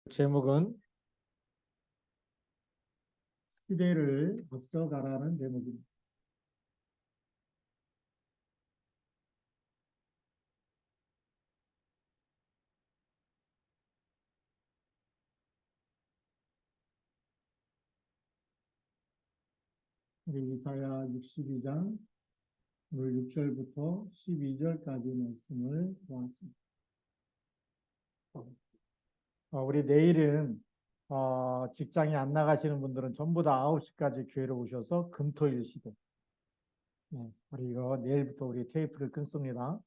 제목은 시대를 앞서가라는 제목입니다. 우리 이사야 62장 6절부터 12절까지 말씀을 보았습니다. 우리 내일은 직장에 안 나가시는 분들은 전부 다 9시까지 교회로 오셔서 금토일 시대. 우리 이거 내일부터 우리 테이프를 끊습니다.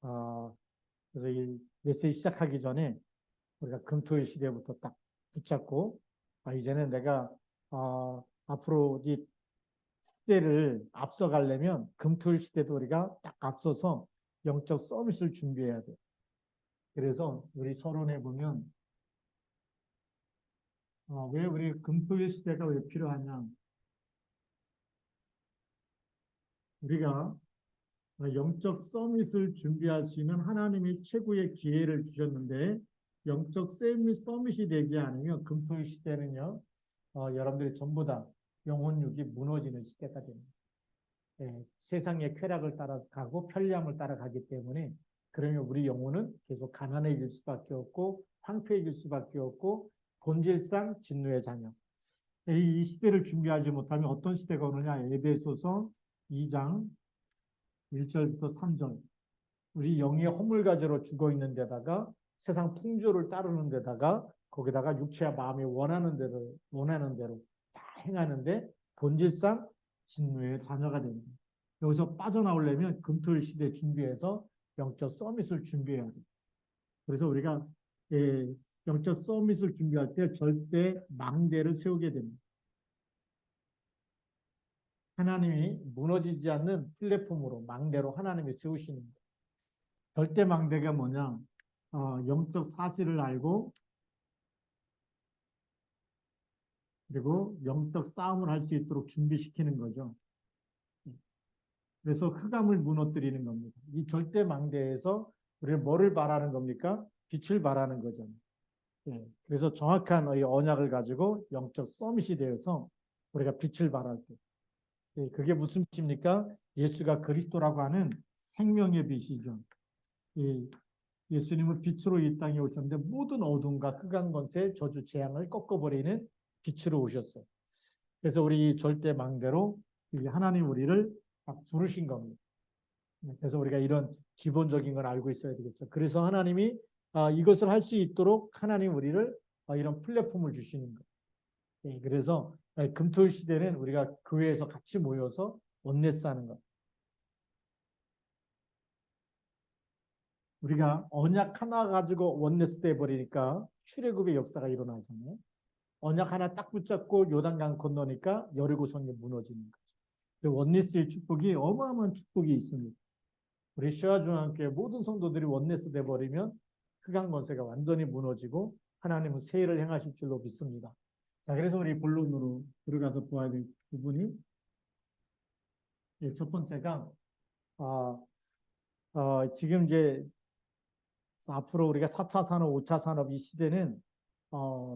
그래서 이 메시지 시작하기 전에 우리가 금토일 시대부터 딱 붙잡고 이제는 내가 앞으로 이 시대를 앞서가려면 금토일 시대도 우리가 딱 앞서서 영적 서밋을 준비해야 돼. 그래서 우리 서론에 보면 왜 우리 금토일 시대가 왜 필요하냐? 우리가 영적 서밋을 준비할 수 있는 하나님이 최고의 기회를 주셨는데 영적 서밋이 되지 않으면 금토일 시대는요, 여러분들이 전부 다 영혼육이 무너지는 시대가 됩니다. 세상의 쾌락을 따라가고 편리함을 따라가기 때문에 그러면 우리 영혼은 계속 가난해질 수밖에 없고 황폐해질 수밖에 없고 본질상 진노의 자녀. 이 시대를 준비하지 못하면 어떤 시대가 오느냐? 에베소서 2장 1절부터 3절. 우리 영의 허물가지로 죽어 있는 데다가 세상 풍조를 따르는 데다가 거기다가 육체와 마음이 원하는 대로 다 행하는데 본질상 진노의 자녀가 됩니다. 여기서 빠져나오려면 금토일 시대 준비해서 영적 서밋을 준비해야 돼요. 그래서 우리가 영적 서밋을 준비할 때 절대 망대를 세우게 됩니다. 하나님이 무너지지 않는 플랫폼으로 망대로 하나님이 세우시는 거예요. 절대 망대가 뭐냐? 영적 사실을 알고 그리고 영적 싸움을 할 수 있도록 준비시키는 거죠. 그래서 흑암을 무너뜨리는 겁니다. 이 절대 망대에서 우리는 뭐를 바라는 겁니까? 빛을 바라는 거잖아요. 그래서 정확한 언약을 가지고 영적 서밋이 되어서 우리가 빛을 발할 때, 그게 무슨 빛입니까? 예수가 그리스도라고 하는 생명의 빛이죠. 예수님은 빛으로 이 땅에 오셨는데 모든 어둠과 흑암 권세, 저주, 재앙을 꺾어버리는 빛으로 오셨어요. 그래서 우리 절대 망대로 하나님 우리를 부르신 겁니다. 그래서 우리가 이런 기본적인 걸 알고 있어야 되겠죠. 그래서 하나님이 이것을 할 수 있도록 하나님 우리를 이런 플랫폼을 주시는 거예요. 그래서 금토일 시대는 우리가 교회에서 같이 모여서 원네스 하는 것. 우리가 언약 하나 가지고 원네스 돼 버리니까 출애굽의 역사가 일어나잖아요. 언약 하나 딱 붙잡고 요단강 건너니까 여리고성이 무너지는 거죠. 원네스의 축복이 어마어마한 축복이 있습니다. 우리 시아중앙교회 모든 성도들이 원네스 돼 버리면 흑암 권세가 완전히 무너지고 하나님은 세일을 행하실 줄로 믿습니다. 자, 그래서 우리 본론으로 들어가서 보아야 될 부분이 첫 번째가 지금 이제 앞으로 우리가 4차 산업, 5차 산업 이 시대는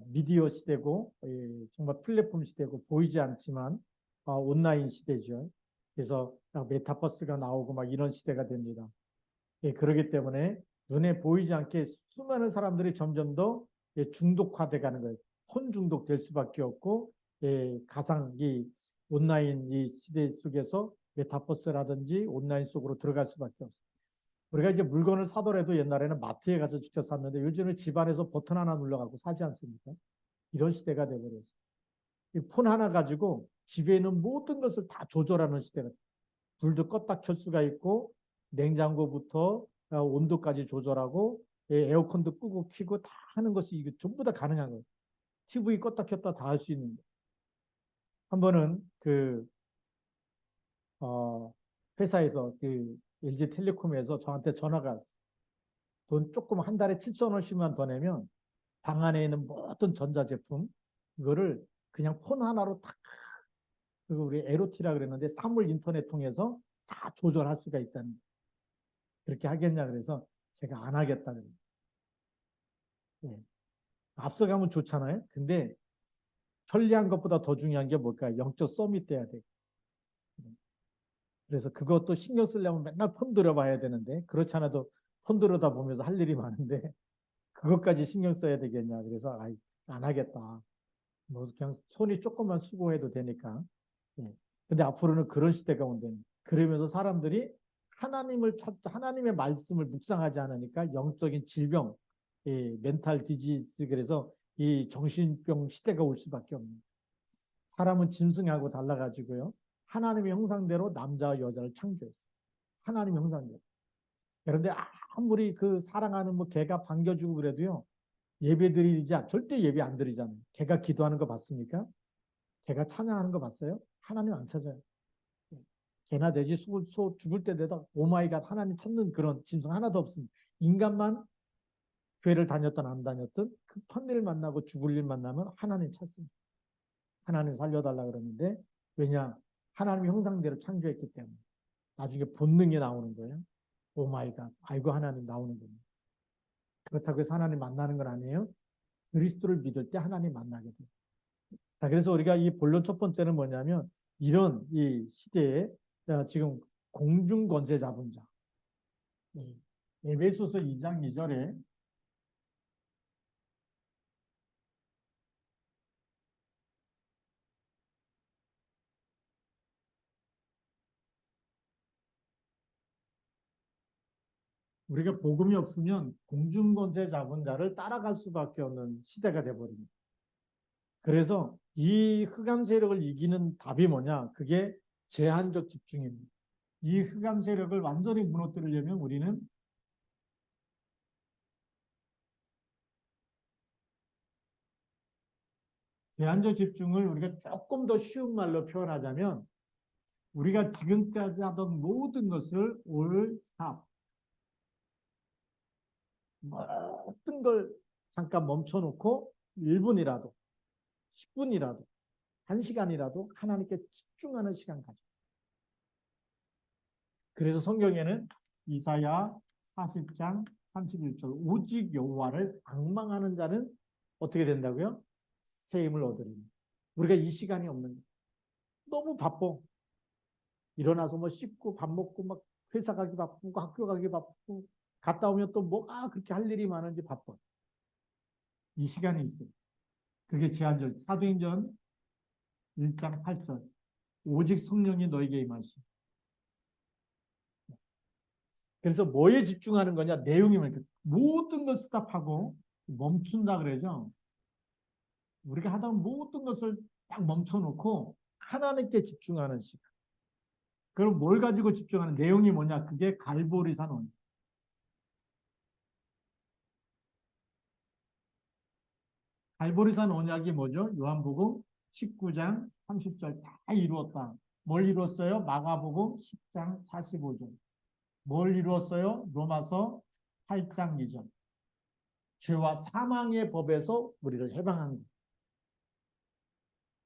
미디어 시대고 정말 플랫폼 시대고 보이지 않지만 온라인 시대죠. 그래서 메타버스가 나오고 막 이런 시대가 됩니다. 그렇기 때문에 눈에 보이지 않게 수많은 사람들이 점점 더 중독화돼 가는 거예요. 폰 중독될 수밖에 없고 가상 이 온라인 이 시대 속에서 메타버스라든지 온라인 속으로 들어갈 수밖에 없어요. 우리가 이제 물건을 사더라도 옛날에는 마트에 가서 직접 샀는데 요즘은 집안에서 버튼 하나 눌러갖고 사지 않습니까? 이런 시대가 돼버렸어요. 이 폰 하나 가지고 집에 있는 모든 것을 다 조절하는 시대가 돼요. 불도 껐다 켤 수가 있고 냉장고부터 온도까지 조절하고 에어컨도 끄고 켜고 다 하는 것이 이게 전부 다 가능한 거예요. TV 껐다 켰다 다 할 수 있는 거예요. 한 번은 회사에서 LG텔레콤에서 저한테 전화가 왔어요. 돈 조금 한 달에 7,000원씩만 더 내면 방 안에 있는 모든 전자제품 이거를 그냥 폰 하나로 딱 그리고 우리 에로티라 그랬는데 사물 인터넷 통해서 다 조절할 수가 있다는 거예요. 그렇게 하겠냐 그래서 제가 안 하겠다 그래요. 앞서가면 좋잖아요. 근데 편리한 것보다 더 중요한 게 뭘까요? 영적 썸이 돼야 돼. 그래서 그것도 신경 쓰려면 맨날 폰 들어봐야 되는데 그렇지 않아도 폰 들어다 보면서 할 일이 많은데 그것까지 신경 써야 되겠냐. 그래서 아이, 안 하겠다. 뭐 그냥 손이 조금만 수고해도 되니까. 예. 근데 앞으로는 그런 시대가 온다는. 그러면서 사람들이 하나님을 찾자, 하나님의 말씀을 묵상하지 않으니까 영적인 질병, 이 멘탈 디지스 그래서 이 정신병 시대가 올 수밖에 없는. 사람은 짐승하고 달라가지고요. 하나님의 형상대로 남자와 여자를 창조했어요. 하나님의 형상대로. 그런데 아무리 그 사랑하는 뭐 개가 반겨주고 그래도요. 예배 드리자 절대 예배 안 드리잖아요. 개가 기도하는 거 봤습니까? 개가 찬양하는 거 봤어요? 하나님 안 찾아요. 개나 돼지 소 죽을 때 되다 오마이갓 하나님 찾는 그런 짐승 하나도 없습니다. 인간만 교회를 다녔든 안 다녔든 급한 일 만나고 죽을 일 만나면 하나님 찾습니다. 하나님 살려달라 그러는데 왜냐? 하나님의 형상대로 창조했기 때문에 나중에 본능이 나오는 거예요. 오마이갓 아이고 하나님 나오는 거예요. 그렇다고 해서 하나님 만나는 건 아니에요. 그리스도를 믿을 때 하나님 만나게 돼요. 자, 그래서 우리가 이 본론 첫 번째는 뭐냐면 이런 이 시대에 지금 공중 권세 잡은 자. 에베소서 2장 2절에 우리가 복음이 없으면 공중 권세 잡은 자를 따라갈 수밖에 없는 시대가 돼버립니다. 그래서 이 흑암 세력을 이기는 답이 뭐냐? 그게 제한적 집중입니다. 이 흑암 세력을 완전히 무너뜨리려면 우리는 제한적 집중을 우리가 조금 더 쉬운 말로 표현하자면 우리가 지금까지 하던 모든 것을 all stop, 모든 걸 잠깐 멈춰놓고 1분이라도, 10분이라도, 1시간이라도 하나님께 집중하는 시간 가져. 그래서 성경에는 이사야 40장 31절 오직 여호와를 앙망하는 자는 어떻게 된다고요? 새 힘을 얻으리니. 우리가 이 시간이 없는 거예요. 너무 바빠. 일어나서 뭐 씻고 밥 먹고 막 회사 가기 바쁘고 학교 가기 바쁘고 갔다 오면 또 뭐가 그렇게 할 일이 많은지 바빠. 이 시간이 있어요. 그게 제한적. 사도행전 1장 8절. 오직 성령이 너에게 임하시. 그래서 뭐에 집중하는 거냐? 내용이 뭐니까 모든 걸 스탑하고 멈춘다 그러죠. 우리가 하던 모든 것을 딱 멈춰놓고 하나님께 집중하는 시간. 그럼 뭘 가지고 집중하는 내용이 뭐냐? 그게 갈보리산 언약. 갈보리산 언약이 뭐죠? 요한복음 19장 30절 다 이루었다. 뭘 이루었어요? 마가복음 10장 45절. 뭘 이루었어요? 로마서 8장 2절. 죄와 사망의 법에서 우리를 해방한 것.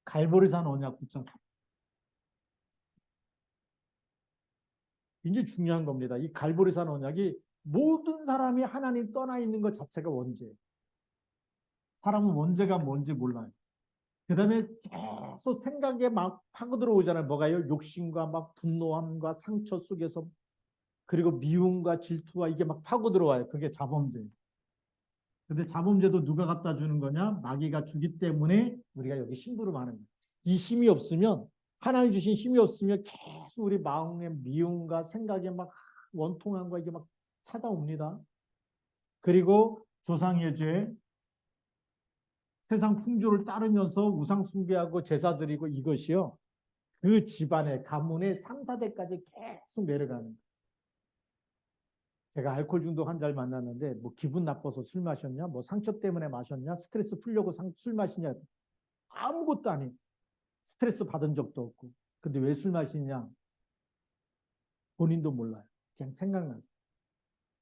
갈보리산 언약 붙잡. 굉장히 중요한 겁니다. 이 갈보리산 언약이 모든 사람이 하나님 떠나 있는 것 자체가 원죄예요. 사람은 원죄가 뭔지 몰라요. 그 다음에 계속 생각에 막 파고들어오잖아요. 뭐가요? 욕심과 막 분노함과 상처 속에서 그리고 미움과 질투와 이게 막 파고들어와요. 그게 자범죄예요. 근데 자범죄도 누가 갖다 주는 거냐? 마귀가 주기 때문에 우리가 여기 심부름 하는 거예요. 이 힘이 없으면 하나님 주신 힘이 없으면 계속 우리 마음의 미움과 생각에 막 원통함과 이게 막 찾아옵니다. 그리고 조상의 죄, 세상 풍조를 따르면서 우상 숭배하고 제사 드리고 이것이요. 그 집안의 가문의 3, 4대까지 계속 내려가는 거예요. 제가 알코올 중독 환자를 만났는데 뭐 기분 나빠서 술 마셨냐? 뭐 상처 때문에 마셨냐? 스트레스 풀려고 술 마시냐? 아무것도 아니에요. 스트레스 받은 적도 없고. 근데 왜 술 마시냐? 본인도 몰라요. 그냥 생각나서.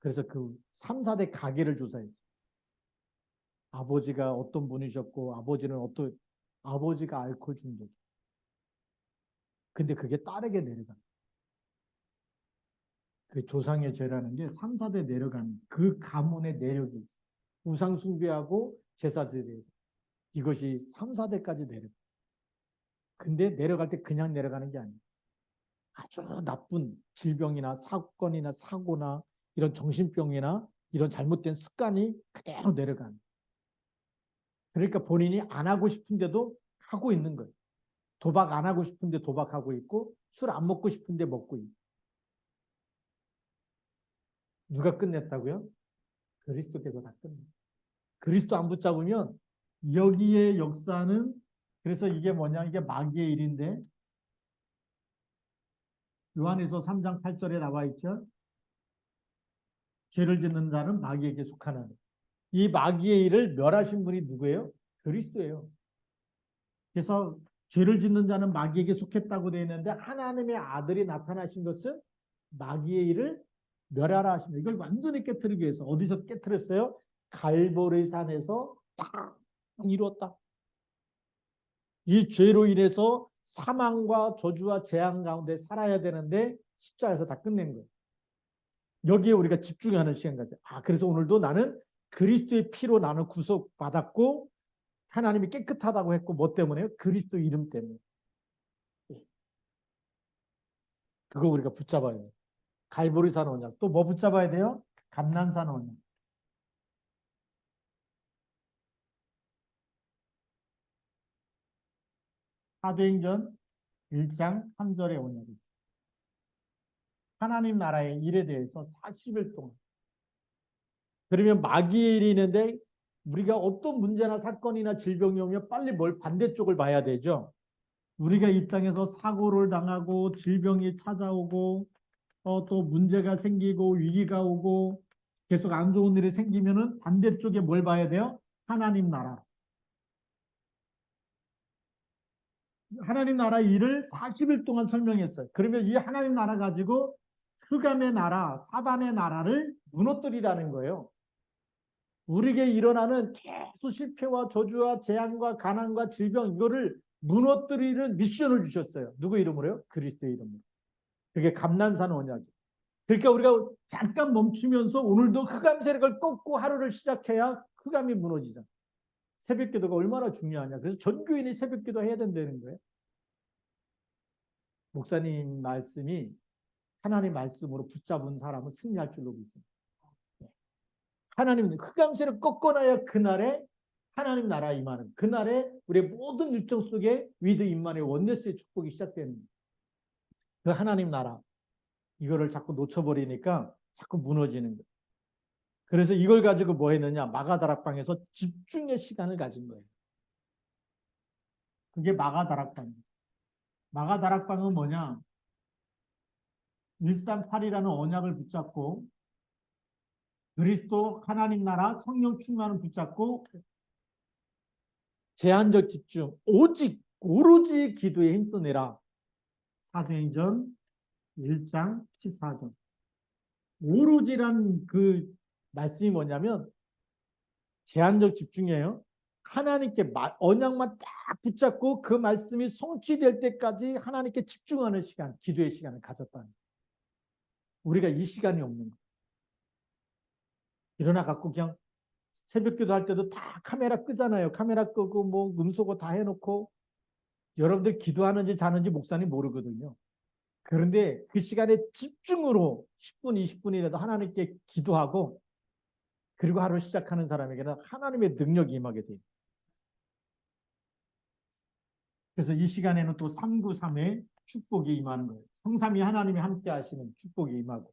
그래서 그 3, 4대 가게를 조사했어요. 아버지가 어떤 분이셨고 아버지는 아버지가 알코올 중독. 근데 그게 딸에게 내려간 그 조상의 죄라는 게 3, 4대 내려가는 그 가문의 내력이 있어요. 우상 숭배하고 제사들이. 이것이 3, 4대까지 내려. 근데 내려갈 때 그냥 내려가는 게 아니에요. 아주 나쁜 질병이나 사건이나 사고나 이런 정신병이나 이런 잘못된 습관이 그대로 내려가는. 그러니까 본인이 안 하고 싶은데도 하고 있는 거예요. 도박 안 하고 싶은데 도박하고 있고 술 안 먹고 싶은데 먹고 있고. 누가 끝냈다고요? 그리스도께서 다 끝냈어요. 그리스도 안 붙잡으면 여기의 역사는, 그래서 이게 뭐냐, 이게 마귀의 일인데 요한에서 3장 8절에 나와 있죠. 죄를 짓는 자는 마귀에게 속하는. 이 마귀의 일을 멸하신 분이 누구예요? 그리스도예요. 그래서 죄를 짓는 자는 마귀에게 속했다고 되어 있는데 하나님의 아들이 나타나신 것은 마귀의 일을 멸하라 하십니다. 이걸 완전히 깨트리기 위해서. 어디서 깨트렸어요? 갈보리 산에서 딱 이루었다. 이 죄로 인해서 사망과 저주와 재앙 가운데 살아야 되는데 십자가에서 다 끝낸 거예요. 여기에 우리가 집중하는 시간 가죠. 그래서 오늘도 나는 그리스도의 피로 나는 구속받았고 하나님이 깨끗하다고 했고 뭐 때문에요? 그리스도 이름 때문에. 그거 우리가 붙잡아야 돼요. 갈보리산 언약. 또 뭐 붙잡아야 돼요? 감난산 언약. 사도행전 1장 3절의 언약이죠. 하나님 나라의 일에 대해서 40일 동안. 그러면 마귀의 일이 있는데 우리가 어떤 문제나 사건이나 질병이 오면 빨리 뭘 반대쪽을 봐야 되죠. 우리가 이 땅에서 사고를 당하고 질병이 찾아오고 또 문제가 생기고 위기가 오고 계속 안 좋은 일이 생기면은 반대쪽에 뭘 봐야 돼요? 하나님 나라. 하나님 나라 일을 40일 동안 설명했어요. 그러면 이 하나님 나라 가지고 흑암의 나라, 사단의 나라를 무너뜨리라는 거예요. 우리에게 일어나는 계속 실패와 저주와 재앙과 가난과 질병 이거를 무너뜨리는 미션을 주셨어요. 누구 이름으로요? 그리스도의 이름으로. 그게 감난산 언약이에요. 그러니까 우리가 잠깐 멈추면서 오늘도 흑암 세력을 꺾고 하루를 시작해야 흑암이 무너지잖아. 새벽 기도가 얼마나 중요하냐. 그래서 전 교인이 새벽 기도 해야 된다는 거예요. 목사님 말씀이 하나님 말씀으로 붙잡은 사람은 승리할 줄로 믿습니다. 하나님은 흑암 세력 꺾어놔야 그날에 하나님 나라 임하는, 그날에 우리의 모든 일정 속에 위드 임만의 원네스의 축복이 시작되는 그 하나님 나라. 이거를 자꾸 놓쳐버리니까 자꾸 무너지는 거예요. 그래서 이걸 가지고 뭐 했느냐? 마가다락방에서 집중의 시간을 가진 거예요. 그게 마가다락방이에요. 마가다락방은 뭐냐? 138이라는 언약을 붙잡고 그리스도 하나님 나라 성령 충만을 붙잡고 제한적 집중, 오로지 기도에 힘써내라. 사도행전 1장 14절. 오로지란 그 말씀이 뭐냐면 제한적 집중이에요. 하나님께 언약만 딱 붙잡고 그 말씀이 성취될 때까지 하나님께 집중하는 시간, 기도의 시간을 가졌다는 거예요. 우리가 이 시간이 없는 거예요. 일어나 갖고 그냥 새벽 기도할 때도 다 카메라 끄잖아요. 카메라 끄고 뭐 음소거 다 해놓고 여러분들 기도하는지 자는지 목사님 모르거든요. 그런데 그 시간에 집중으로 10분, 20분이라도 하나님께 기도하고 그리고 하루 시작하는 사람에게는 하나님의 능력이 임하게 돼요. 그래서 이 시간에는 또 393의 축복이 임하는 거예요. 성삼위 하나님이 함께 하시는 축복이 임하고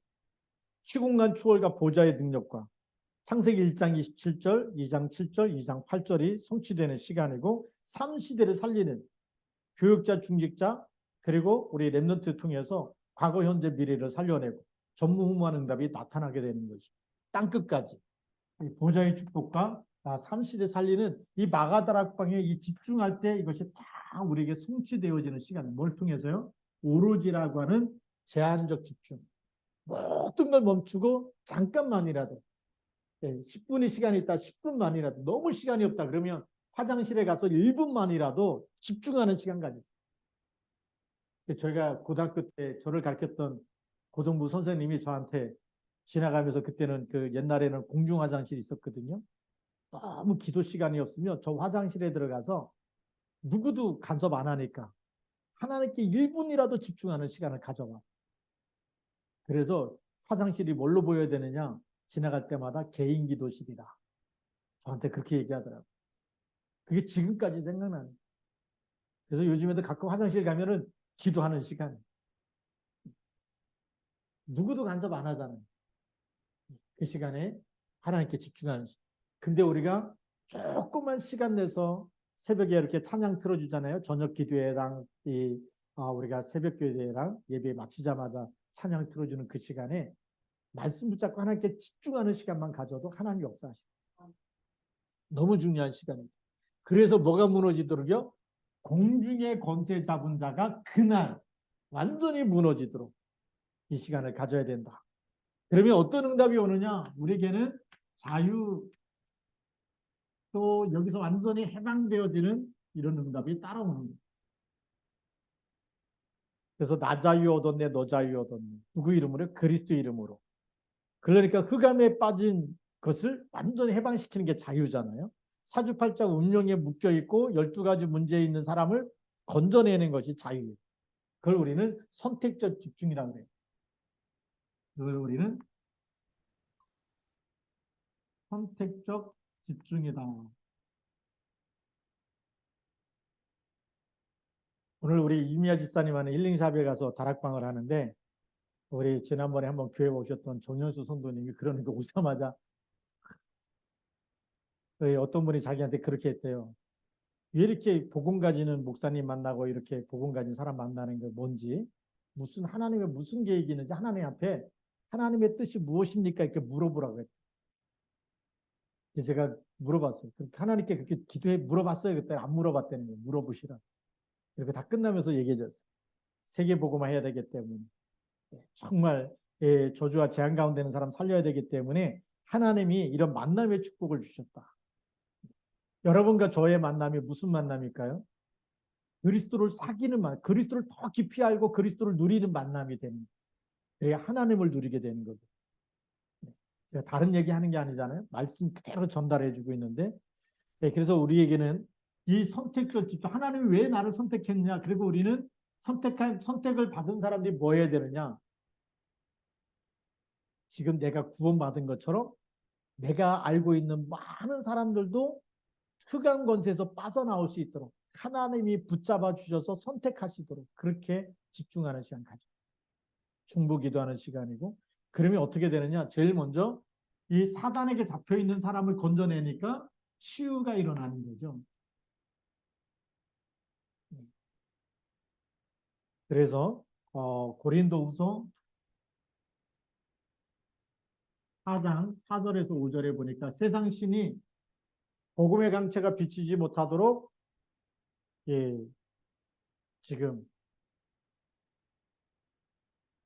시공간 추월과 보좌의 능력과 창세기 1장 27절, 2장 7절, 2장 8절이 성취되는 시간이고 3시대를 살리는 교육자, 중직자 그리고 우리 랩런트 통해서 과거, 현재, 미래를 살려내고 전무후무한 응답이 나타나게 되는 거죠. 땅끝까지 보좌의 축복과 3시대 살리는 이 마가다락방에 이 집중할 때 이것이 다 우리에게 성취되어지는 시간. 뭘 통해서요? 오로지라고 하는 제한적 집중. 모든 걸 멈추고 잠깐만이라도 10분의 시간이 있다 10분만이라도 너무 시간이 없다 그러면 화장실에 가서 1분만이라도 집중하는 시간 가지고. 저희가 고등학교 때 저를 가르쳤던 고등부 선생님이 저한테 지나가면서 그때는 그 옛날에는 공중 화장실이 있었거든요. 너무 기도 시간이 없으면 저 화장실에 들어가서 누구도 간섭 안 하니까 하나님께 1분이라도 집중하는 시간을 가져와. 그래서 화장실이 뭘로 보여야 되느냐? 지나갈 때마다 개인 기도실이다. 저한테 그렇게 얘기하더라고요. 그게 지금까지 생각나는. 그래서 요즘에도 가끔 화장실 가면은 기도하는 시간. 누구도 간섭 안 하잖아요. 그 시간에 하나님께 집중하는 시간. 근데 우리가 조금만 시간 내서 새벽에 이렇게 찬양 틀어주잖아요. 저녁 기도회랑 우리가 새벽 기도회랑 예배 마치자마자 찬양 틀어주는 그 시간에 말씀 붙잡고 하나님께 집중하는 시간만 가져도 하나님 역사하시다. 너무 중요한 시간입니다. 그래서 뭐가 무너지도록요? 공중의 권세 잡은 자가 그날 완전히 무너지도록 이 시간을 가져야 된다. 그러면 어떤 응답이 오느냐? 우리에게는 자유, 또 여기서 완전히 해방되어지는 이런 응답이 따라오는 거예요. 그래서 나 자유 얻었네, 너 자유 얻었네. 누구 이름으로? 그리스도 이름으로. 그러니까 흑암에 빠진 것을 완전히 해방시키는 게 자유잖아요. 사주팔자 운명에 묶여있고 12가지 문제에 있는 사람을 건져내는 것이 자유예요. 그걸 우리는 선택적 집중이라고 해요. 그걸 우리는 선택적 집중이다. 오늘 우리 이미아 집사님하는 힐링샵에 가서 다락방을 하는데 우리 지난번에 한번 교회 오셨던 정현수 성도님이 그러는 거 오자마자 어떤 분이 자기한테 그렇게 했대요. 왜 이렇게 복음 가지는 목사님 만나고 이렇게 복음 가진 사람 만나는 게 뭔지, 무슨 하나님의 무슨 계획이 있는지 하나님 앞에 하나님의 뜻이 무엇입니까? 이렇게 물어보라고 했어요. 제가 물어봤어요. 하나님께 그렇게 기도해 물어봤어요. 그때 안 물어봤다는 거예요. 물어보시라. 이렇게 다 끝나면서 얘기해 줬어요. 세계 복음화 해야 되기 때문에 정말 저주와 재앙 가운데 있는 사람 살려야 되기 때문에 하나님이 이런 만남의 축복을 주셨다. 여러분과 저의 만남이 무슨 만남일까요? 그리스도를 사귀는 만남, 그리스도를 더 깊이 알고 그리스도를 누리는 만남이 되는 거예요. 하나님을 누리게 되는 거죠. 제가 다른 얘기하는 게 아니잖아요. 말씀 그대로 전달해주고 있는데, 그래서 우리에게는 이 선택적 집중, 하나님이 왜 나를 선택했냐? 그리고 우리는 선택을 받은 사람들이 뭐 해야 되느냐? 지금 내가 구원받은 것처럼 내가 알고 있는 많은 사람들도 흑암 권세에서 빠져나올 수 있도록 하나님이 붙잡아 주셔서 선택하시도록 그렇게 집중하는 시간 가져. 중보 기도하는 시간이고, 그러면 어떻게 되느냐? 제일 먼저 이 사단에게 잡혀 있는 사람을 건져내니까 치유가 일어나는 거죠. 그래서 고린도후서 4장 4절에서 5절에 보니까 세상 신이 복음의 강체가 비치지 못하도록 지금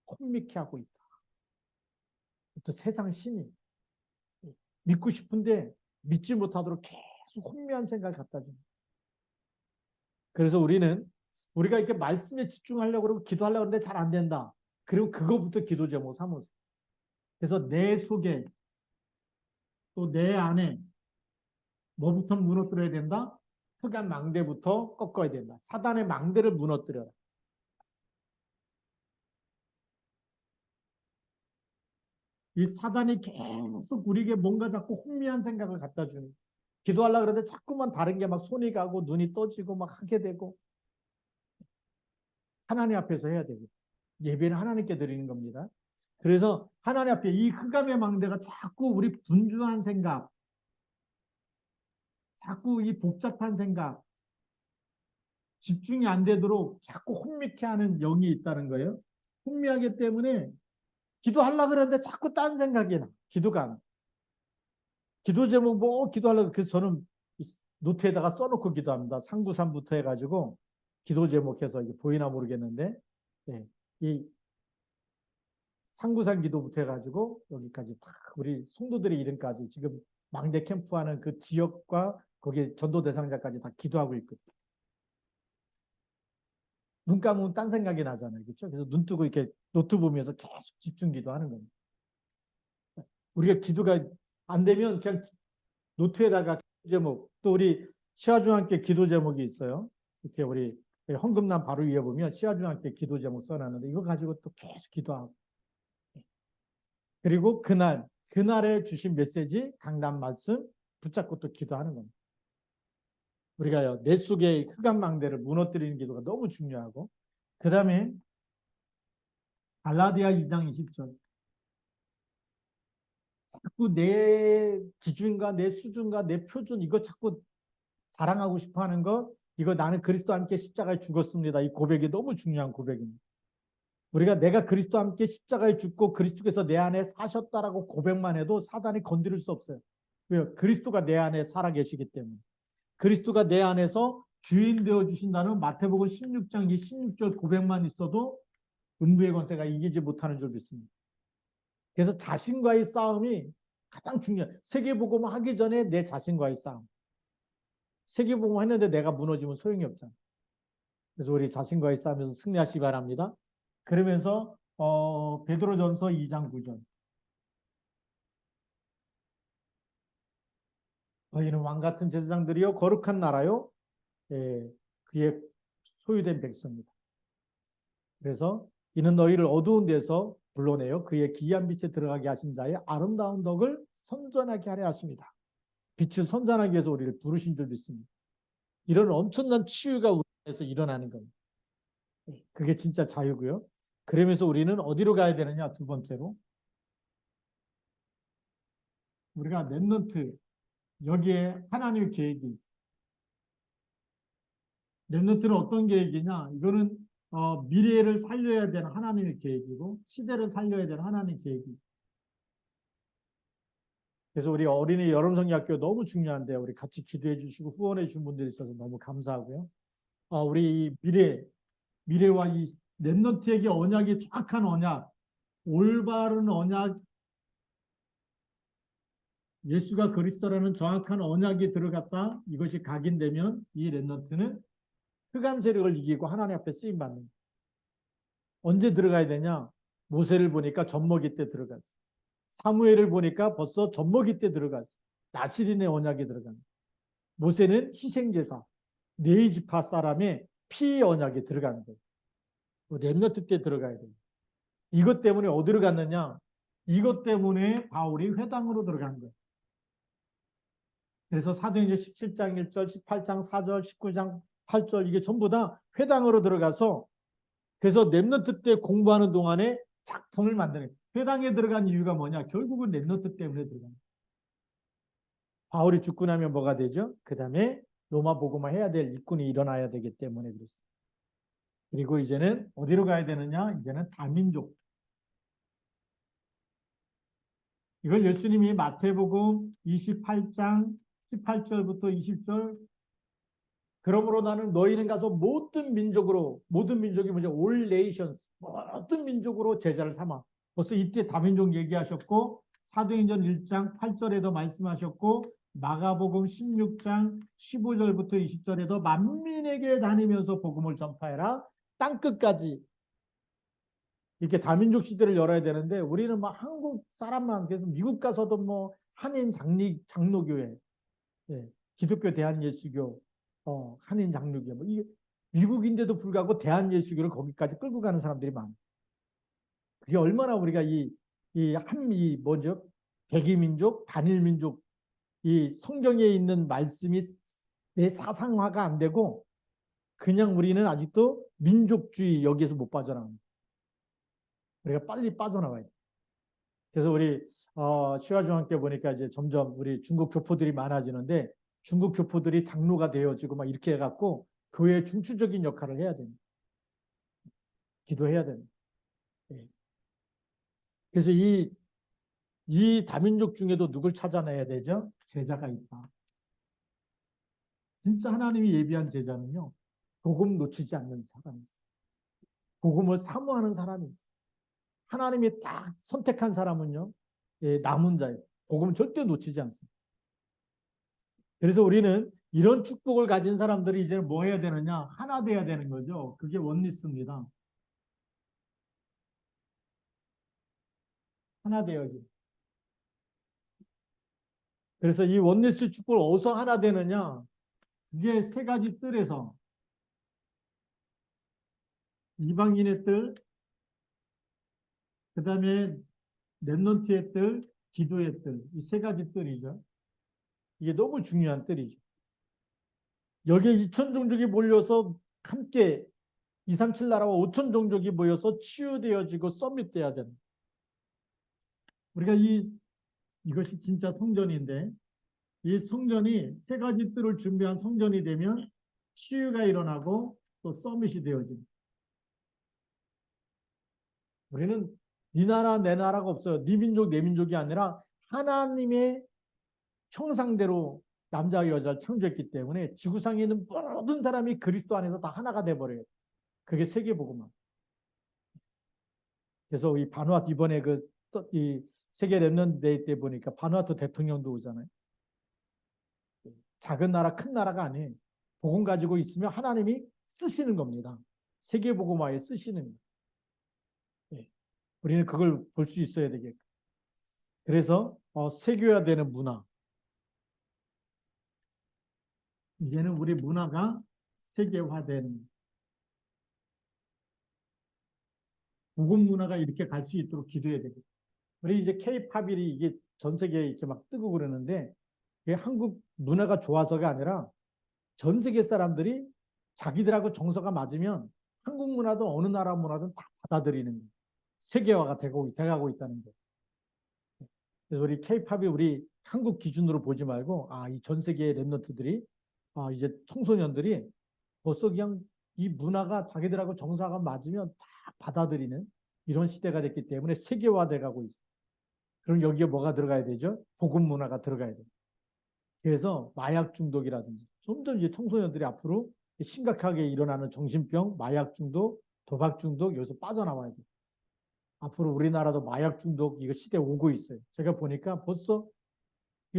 혼미케 하고 있다. 또 세상 신이 믿고 싶은데 믿지 못하도록 계속 혼미한 생각을 갖다 줍니다. 그래서 우리가 이렇게 말씀에 집중하려고 그러고 기도하려고 하는데 잘 안 된다. 그리고 그거부터 기도 제목 삼으세요. 그래서 내 속에 또 내 안에 뭐부터 무너뜨려야 된다? 흑암 망대부터 꺾어야 된다. 사단의 망대를 무너뜨려라. 이 사단이 계속 우리에게 뭔가 자꾸 혼미한 생각을 갖다 주는. 기도하려고 그러는데 자꾸만 다른 게 막 손이 가고 눈이 떠지고 막 하게 되고 하나님 앞에서 해야 되고 예배는 하나님께 드리는 겁니다. 그래서 하나님 앞에 이 흑암의 망대가 자꾸 우리 분주한 생각, 자꾸 이 복잡한 생각, 집중이 안 되도록 자꾸 혼미케 하는 영이 있다는 거예요. 혼미하기 때문에 기도하려고 그러는데 자꾸 딴 생각이 나. 기도가 안 나. 기도 제목 뭐 기도하려고 그래서 저는 노트에다가 써놓고 기도합니다. 상구삼부터 해가지고 기도 제목해서 이게 보이나 모르겠는데 이 상구산 기도부터 해가지고 여기까지 다 우리 성도들의 이름까지 지금 망대 캠프하는 그 지역과 거기 전도 대상자까지 다 기도하고 있거든요. 눈 감으면 딴 생각이 나잖아요. 그렇죠? 그래서 눈 뜨고 이렇게 노트 보면서 계속 집중 기도하는 겁니다. 우리가 기도가 안 되면 그냥 노트에다가 제목, 또 우리 시아중학교 기도 제목이 있어요. 이렇게 우리 헌금란 바로 위에 보면 시아중학교 기도 제목 써놨는데 이거 가지고 또 계속 기도하고, 그리고 그날에 주신 메시지, 강단 말씀 붙잡고 또 기도하는 겁니다. 우리가요, 내 속의 흑암망대를 무너뜨리는 기도가 너무 중요하고, 그 다음에 갈라디아 2장 20절. 자꾸 내 기준과 내 수준과 내 표준, 이거 자꾸 자랑하고 싶어 하는 거, 이거 나는 그리스도와 함께 십자가에 죽었습니다. 이 고백이 너무 중요한 고백입니다. 우리가 내가 그리스도와 함께 십자가에 죽고 그리스도께서 내 안에 사셨다라고 고백만 해도 사단이 건드릴 수 없어요. 왜요? 그리스도가 내 안에 살아계시기 때문에. 그리스도가 내 안에서 주인 되어 주신다는 마태복음 16장 이 16절 고백만 있어도 음부의 권세가 이기지 못하는 줄 믿습니다. 그래서 자신과의 싸움이 가장 중요해요. 세계복음 하기 전에 내 자신과의 싸움. 세계복음 했는데 내가 무너지면 소용이 없잖아요. 그래서 우리 자신과의 싸움에서 승리하시기 바랍니다. 그러면서 베드로전서 2장 9절. 너희는 왕같은 제사장들이요 거룩한 나라요 그의 소유된 백성이다. 그래서 이는 너희를 어두운 데서 불러내어 그의 기이한 빛에 들어가게 하신 자의 아름다운 덕을 선전하게 하려 하십니다. 빛을 선전하기 위해서 우리를 부르신 줄 믿습니다. 이런 엄청난 치유가 우리 안에서 일어나는 겁니다. 그게 진짜 자유고요. 그러면서 우리는 어디로 가야 되느냐? 두 번째로 우리가 렘넌트, 여기에 하나님의 계획이, 렘넌트는 어떤 계획이냐? 이거는 미래를 살려야 되는 하나님의 계획이고 시대를 살려야 되는 하나님의 계획이죠. 그래서 우리 어린이 여름성경학교 너무 중요한데 우리 같이 기도해 주시고 후원해 주신 분들이 있어서 너무 감사하고요. 우리 이 미래와 이 렘넌트에게 언약이 정확한 언약, 올바른 언약, 예수가 그리스도라는 정확한 언약이 들어갔다. 이것이 각인되면 이 렘넌트는 흑암 세력을 이기고 하나님 앞에 쓰임 받는. 언제 들어가야 되냐? 모세를 보니까 젖먹이 때 들어갔어. 사무엘을 보니까 벌써 젖먹이 때 들어갔어. 나시린의 언약이 들어간. 모세는 희생제사, 네이지파 사람의 피 언약이 들어가는 거예요. 렘너트 때 들어가야 돼요. 이것 때문에 어디로 갔느냐? 이것 때문에 바울이 회당으로 들어간 거예요. 그래서 사도행전 17장 1절, 18장 4절, 19장 8절 이게 전부 다 회당으로 들어가서 그래서 렘너트 때 공부하는 동안에 작품을 만드는 회당에 들어간 이유가 뭐냐? 결국은 렘너트 때문에 들어간 거예요. 바울이 죽고 나면 뭐가 되죠? 그 다음에 로마 복음화 해야 될 일꾼이 일어나야 되기 때문에 그렇습니다. 그리고 이제는 어디로 가야 되느냐? 이제는 다민족. 이걸 예수님이 마태복음 28장 18절부터 20절 그러므로 나는 너희는 가서 모든 민족이 뭐죠? all nations, 모든 민족으로 제자를 삼아. 벌써 이때 다민족 얘기하셨고 사도행전 1장 8절에도 말씀하셨고 마가복음 16장 15절부터 20절에도 만민에게 다니면서 복음을 전파해라. 땅끝까지. 이렇게 다민족 시대를 열어야 되는데 우리는 막 한국 사람만 계속 미국 가서도 뭐 한인 장로교회, 기독교 대한예수교, 한인 장로교 뭐 이게 미국인데도 불구하고 대한예수교를 거기까지 끌고 가는 사람들이 많아. 그게 얼마나 우리가 이 뭐죠? 백이민족, 단일민족 이 성경에 있는 말씀이 내 사상화가 안 되고 그냥 우리는 아직도 민족주의 여기에서 못 빠져나갑니다. 우리가 빨리 빠져나와야 돼. 그래서 우리 시화중학교 보니까 이제 점점 우리 중국 교포들이 많아지는데 중국 교포들이 장로가 되어지고 막 이렇게 해갖고 교회의 중추적인 역할을 해야 됩니다. 기도해야 됩니다. 예. 그래서 이 다민족 중에도 누굴 찾아내야 되죠? 제자가 있다. 진짜 하나님이 예비한 제자는요. 복음 놓치지 않는 사람이 있어요. 복음을 사모하는 사람이 있어요. 하나님이 딱 선택한 사람은요. 남은 자예요. 복음을 절대 놓치지 않습니다. 그래서 우리는 이런 축복을 가진 사람들이 이제 뭐 해야 되느냐? 하나 돼야 되는 거죠. 그게 원리스입니다. 하나 되어야지. 그래서 이 원리스 축복을 어디서 하나 되느냐? 이게 세 가지 뜰에서 이방인의 뜰, 그 다음에 렘넌트의 뜰, 기도의 뜰, 이 세 가지 뜰이죠. 이게 너무 중요한 뜰이죠. 여기에 2천 종족이 몰려서 함께 237 나라와 5천 종족이 모여서 치유되어지고 서밋돼야 됩니다. 우리가 이것이 진짜 성전인데 이 성전이 세 가지 뜰을 준비한 성전이 되면 치유가 일어나고 또 서밋이 되어집니다. 우리는 네 나라 내 나라가 없어요. 네 민족 내 민족이 아니라 하나님의 형상대로 남자와 여자를 창조했기 때문에 지구상에 있는 모든 사람이 그리스도 안에서 다 하나가 돼버려요. 그게 세계복음화. 그래서 이 바누아투 이번에 이 세계 랩런트 데이 때 보니까 바누아투 대통령도 오잖아요. 작은 나라 큰 나라가 아니에요. 복음 가지고 있으면 하나님이 쓰시는 겁니다. 세계복음화에 쓰시는 거예요. 네. 우리는 그걸 볼 수 있어야 되겠고. 그래서 세계화되는 문화. 이제는 우리 문화가 세계화되는 복음 문화가 이렇게 갈 수 있도록 기도해야 되겠죠. 우리 이제 K-팝이 이게 전 세계에 이렇게 막 뜨고 그러는데 이게 한국 문화가 좋아서가 아니라 전 세계 사람들이 자기들하고 정서가 맞으면 한국 문화도 어느 나라 문화든 다 받아들이는 거예요. 세계화가 돼가고 있다는 거예요. 그래서 우리 K-팝이 우리 한국 기준으로 보지 말고 이 전 세계의 랩런트들이 이제 청소년들이 벌써 그냥 이 문화가 자기들하고 정서가 맞으면 다 받아들이는 이런 시대가 됐기 때문에 세계화돼 가고 있어요. 그럼 여기에 뭐가 들어가야 되죠? 복음 문화가 들어가야 돼요. 그래서 마약 중독이라든지 점점 이제 청소년들이 앞으로 심각하게 일어나는 정신병, 마약 중독, 도박 중독 여기서 빠져나와야 돼요. 앞으로 우리나라도 마약 중독 이거 시대 오고 있어요. 제가 보니까 벌써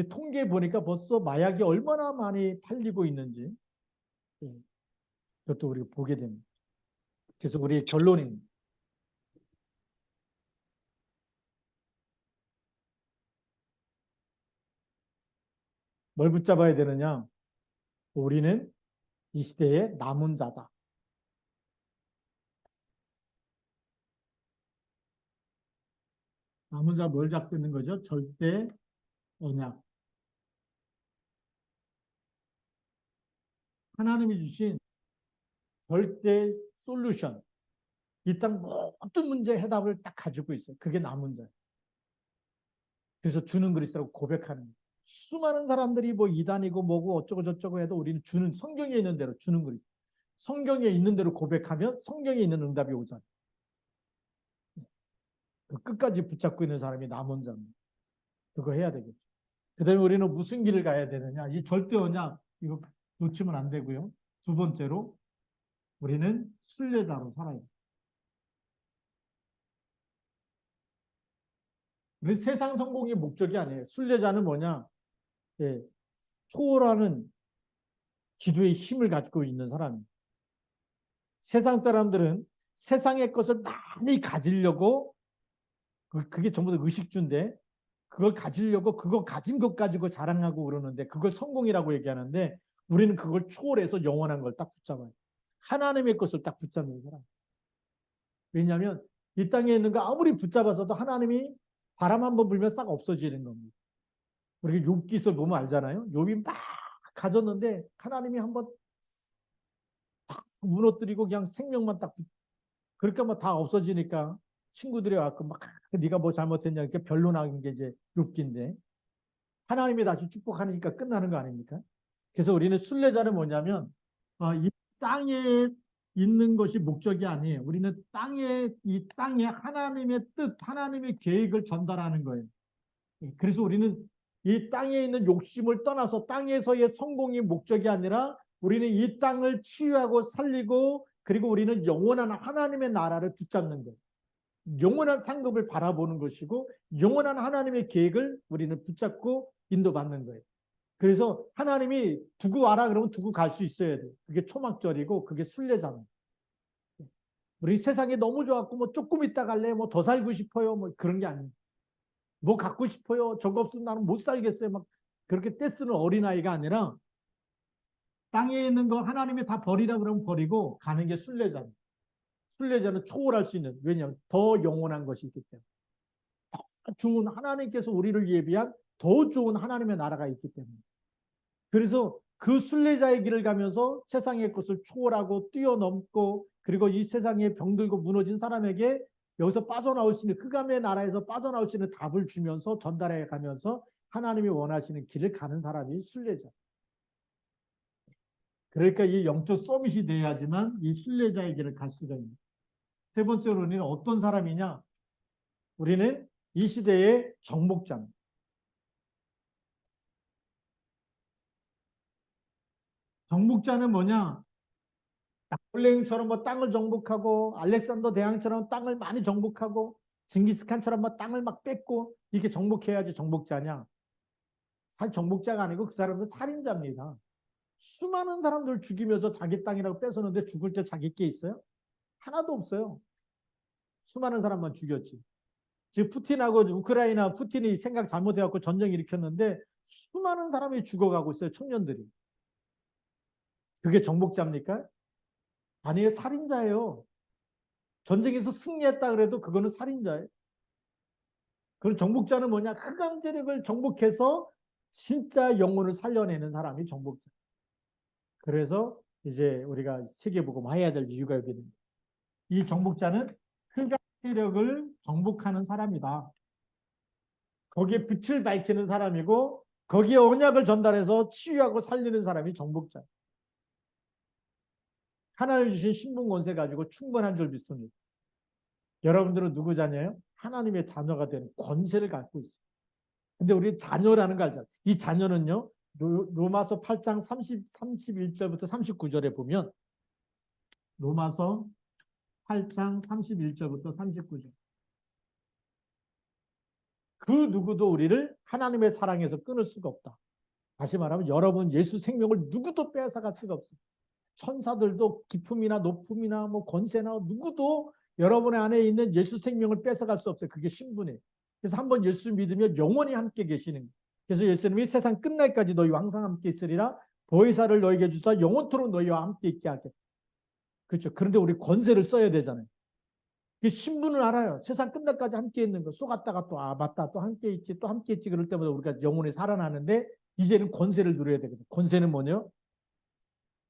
통계 보니까 벌써 마약이 얼마나 많이 팔리고 있는지 그것도 우리가 보게 됩니다. 그래서 우리 결론입니다. 뭘 붙잡아야 되느냐? 우리는 이 시대의 남은 자다. 남은 자 뭘 잡고 있는 거죠? 절대 언약. 하나님이 주신 절대 솔루션. 이 땅 모든 문제의 해답을 딱 가지고 있어요. 그게 남은 자. 그래서 주는 그리스도라고 고백하는 거예요. 수많은 사람들이 뭐 이단이고 뭐고 어쩌고 저쩌고 해도 우리는 주는 성경에 있는 대로 주는 그리스도. 성경에 있는 대로 고백하면 성경에 있는 응답이 오잖아요. 끝까지 붙잡고 있는 사람이 남은 자입니다. 그거 해야 되겠죠. 그 다음에 우리는 무슨 길을 가야 되느냐. 이 절대 언약 이거 놓치면 안 되고요. 두 번째로 우리는 순례자로 살아야 돼요. 우리 세상 성공이 목적이 아니에요. 순례자는 뭐냐? 예, 초월하는 기도의 힘을 가지고 있는 사람입니다. 세상 사람들은 세상의 것을 많이 가지려고 그게 전부 다 의식주인데 그걸 가지려고 그거 가진 것 가지고 자랑하고 그러는데 그걸 성공이라고 얘기하는데 우리는 그걸 초월해서 영원한 걸 딱 붙잡아요. 하나님의 것을 딱 붙잡는 사람. 왜냐하면 이 땅에 있는 거 아무리 붙잡아서도 하나님이 바람 한번 불면 싹 없어지는 겁니다. 우리가 욥기서 보면 알잖아요. 욥이 막 가졌는데 하나님이 한번 딱 무너뜨리고 그냥 생명만 딱 그러니까 뭐 다 없어지니까 친구들이 와서 막 네가 뭐 잘못했냐 이렇게 변론하는 게 이제 욥기인데 하나님이 다시 축복하니까 끝나는 거 아닙니까? 그래서 우리는 순례자는 뭐냐면 이 땅에 있는 것이 목적이 아니에요. 우리는 이 땅에 하나님의 뜻, 하나님의 계획을 전달하는 거예요. 그래서 우리는 이 땅에 있는 욕심을 떠나서 땅에서의 성공이 목적이 아니라 우리는 이 땅을 치유하고 살리고 그리고 우리는 영원한 하나님의 나라를 붙잡는 거예요. 영원한 상급을 바라보는 것이고 영원한 하나님의 계획을 우리는 붙잡고 인도받는 거예요. 그래서 하나님이 두고 와라 그러면 두고 갈 수 있어야 돼요. 그게 초막절이고 그게 순례자입니다. 우리 세상이 너무 좋았고 뭐 조금 있다 갈래 뭐 더 살고 싶어요 뭐 그런 게 아니에요. 뭐 갖고 싶어요. 저거 없으면 나는 못 살겠어요. 막 그렇게 떼쓰는 어린아이가 아니라 땅에 있는 거 하나님이 다 버리라 그러면 버리고 가는 게 순례자입니다. 순례자는 초월할 수 있는, 왜냐하면 더 영원한 것이 있기 때문에. 더 좋은 하나님께서 우리를 예비한 더 좋은 하나님의 나라가 있기 때문에. 그래서 그 순례자의 길을 가면서 세상의 것을 초월하고 뛰어넘고, 그리고 이 세상에 병들고 무너진 사람에게 여기서 빠져나올 수 있는, 흑암의 나라에서 빠져나올 수 있는 답을 주면서 전달해 가면서 하나님이 원하시는 길을 가는 사람이 순례자. 그러니까 이 영적 서밋이 돼야지만 이 순례자의 길을 갈 수가 있는. 세 번째로 우리는 어떤 사람이냐? 우리는 이 시대의 정복자입니다. 정복자는 뭐냐? 나폴레옹처럼 뭐 땅을 정복하고, 알렉산더 대왕처럼 땅을 많이 정복하고, 징기스칸처럼 뭐 땅을 막 뺏고, 이렇게 정복해야지 정복자냐? 사실 정복자가 아니고 그 사람은 살인자입니다. 수많은 사람들 죽이면서 자기 땅이라고 뺏었는데 죽을 때 자기 게 있어요? 하나도 없어요. 수많은 사람만 죽였지. 지금 푸틴하고 우크라이나, 푸틴이 생각 잘못해갖고 전쟁 일으켰는데 수많은 사람이 죽어가고 있어요. 청년들이. 그게 정복자입니까? 아니에요. 살인자예요. 전쟁에서 승리했다 그래도 그거는 살인자예요. 그럼 정복자는 뭐냐? 흑암 세력을 정복해서 진짜 영혼을 살려내는 사람이 정복자. 그래서 이제 우리가 세계복음 해야 될 이유가 여기 있습니다. 이 정복자는 흑암 세력을 정복하는 사람이다. 거기에 빛을 밝히는 사람이고, 거기에 언약을 전달해서 치유하고 살리는 사람이 정복자. 하나님 주신 신분 권세 가지고 충분한 줄 믿습니다. 여러분들은 누구 자녀예요? 하나님의 자녀가 된 권세를 갖고 있어요. 근데 우리 자녀라는 걸 알잖아요. 이 자녀는요, 로마서 8장 31절부터 39절에 보면, 로마서 8장 31절부터 39절. 그 누구도 우리를 하나님의 사랑에서 끊을 수가 없다. 다시 말하면 여러분 예수 생명을 누구도 빼앗아갈 수가 없어요. 천사들도 기품이나 높음이나 뭐 권세나 누구도 여러분의 안에 있는 예수 생명을 뺏어갈 수 없어요. 그게 신분이에요. 그래서 한번 예수 믿으면 영원히 함께 계시는 거예요. 그래서 예수님이 세상 끝날까지 너희와 항상 함께 있으리라, 보혜사를 너희에게 주사 영원토록 너희와 함께 있게 하겠다. 그렇죠. 그런데 우리 권세를 써야 되잖아요. 그 신분을 알아요. 세상 끝날까지 함께 있는 거. 속았다가 또 맞다, 또 함께 있지, 또 함께 있지. 그럴 때마다 우리가 영혼이 살아나는데 이제는 권세를 누려야 되거든요. 권세는 뭐냐?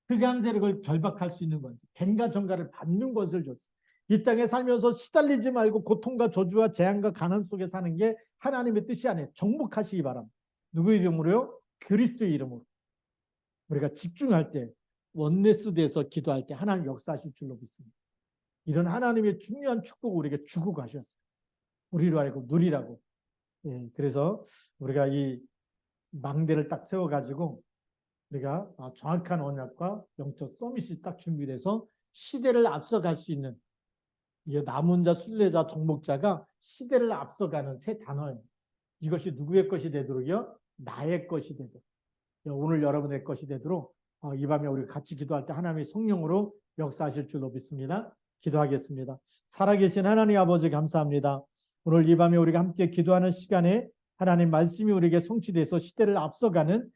흑암 세력을 결박할 수 있는 권세, 뱀과 정갈을 받는 권세를 줬어요. 이 땅에 살면서 시달리지 말고 고통과 저주와 재앙과 가난 속에 사는 게 하나님의 뜻이 아니에요. 정복하시기 바랍니다. 누구 이름으로요? 그리스도의 이름으로. 우리가 집중할 때, 원네스 돼서 기도할 때 하나님 역사하실 줄로 믿습니다. 이런 하나님의 중요한 축복을 우리에게 주고 가셨어요. 우리로 알고 누리라고. 예, 그래서 우리가 이 망대를 딱 세워가지고 우리가 정확한 언약과 영적 서밋이 딱 준비돼서 시대를 앞서갈 수 있는, 이 남은 자, 순례자, 정복자가 시대를 앞서가는 새 단어예요. 이것이 누구의 것이 되도록요? 나의 것이 되도록. 오늘 여러분의 것이 되도록 이 밤에 우리 같이 기도할 때 하나님의 성령으로 역사하실 줄로 믿습니다. 기도하겠습니다. 살아계신 하나님 아버지 감사합니다. 오늘 이 밤에 우리가 함께 기도하는 시간에 하나님 말씀이 우리에게 성취돼서 시대를 앞서가는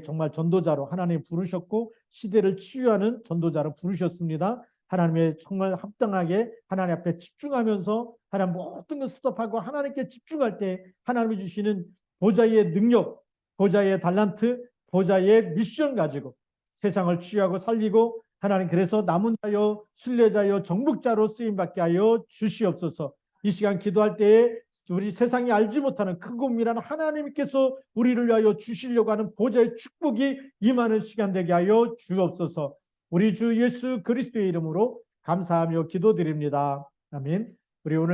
정말 전도자로 하나님 부르셨고 시대를 치유하는 전도자로 부르셨습니다. 하나님의 정말 합당하게 하나님 앞에 집중하면서 하나님 모든 걸 스톱하고 하나님께 집중할 때 하나님이 주시는 보좌의 능력, 보좌의 달란트, 보좌의 미션 가지고 세상을 치유하고 살리고 하나님 그래서 남은 자여 순례자여 정복자로 쓰임받게 하여 주시옵소서. 이 시간 기도할 때에 우리 세상이 알지 못하는 크고 미란 하나님께서 우리를 위하여 주시려고 하는 보좌의 축복이 임하는 시간 되게 하여 주옵소서. 우리 주 예수 그리스도의 이름으로 감사하며 기도드립니다. 아멘. 우리 오늘